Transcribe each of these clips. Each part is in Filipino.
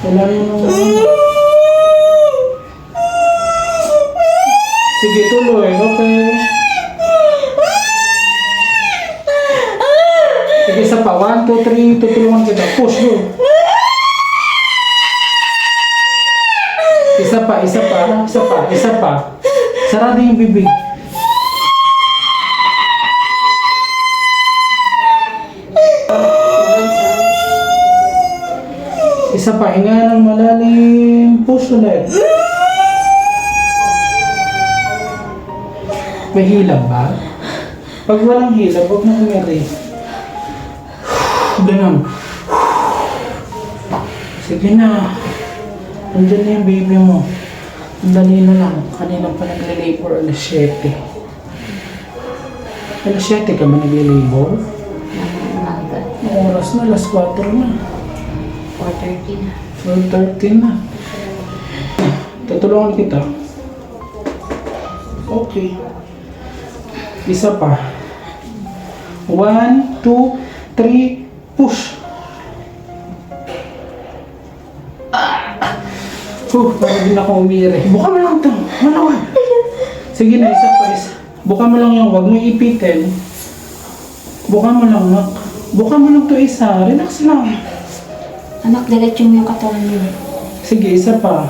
Wala naman. Sige, tuloy. Okay. Sige, isa pa. 1, 2, 3. Tutulungan kita. Push, go. Isa pa, isa pa. Isa pa, isa pa. Sarado yung bibig. Isa pa, hinga ng malalim. Push ulit. May hilab ba? Pag walang hilab, huwag na kumiri. Ganun. Sige na. Nandiyan na yung baby mo. Dali na lang. Kanina pa nagle-labor. Alas 7. Alas 7 ka ba nagle-labor? Ang oras na, alas 4 na. 4:30 na. 12:13 na. Tutulungan kita. Okay. Isa pa. 1, 2, 3, push. Parang din ako umiri. Buka mo lang ito. Malawan. Sige na, isa pa isa. Buka mo lang yung wag mo ipitin. Buka mo lang, nak. Buka mo lang ito isa. Relax lang. Anak, diretso mo yung katawan mo. Sige, isa pa.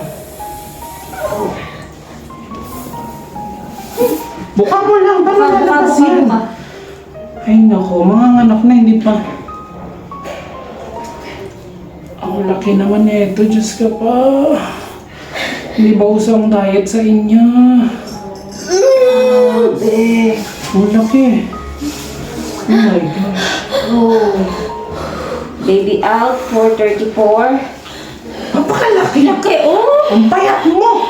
Buka mo lang. Paano lalabas yan? Ay nako, mga anak na hindi pa. Ang laki naman nito, Diyos ka pa. Hindi ba usang diet sa inyo? Ang laki. Oh my gosh. Oh. Baby out, 4:34. Napakalaki. Laki, oh! Ang payat mo.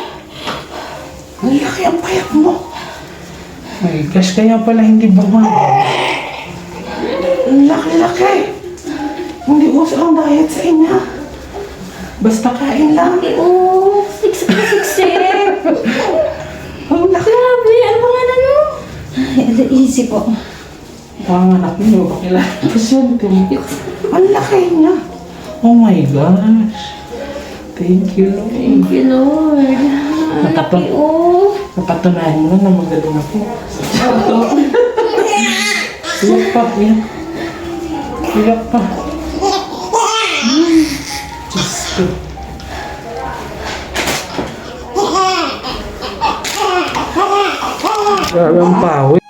Ang laki ang payat mo. My gosh, kaya pala hindi bumaba. Ang laki-laki. Hindi uso ang diet sa inyo. Basta kain lang. Oh, siksik. Ang laki. Grabe, ano pangalan mo? Ay, easy po. Mga anak niyo, bakilala pasyente mo. Ang laki niya. Oh my gosh. Thank you, Lord. Thank you, Lord. Ang laki, oh. Napatunayan mo na magaling ako. Iyak pa, iyak. Iyak pa. Diyos ko. Grabe ang pawi.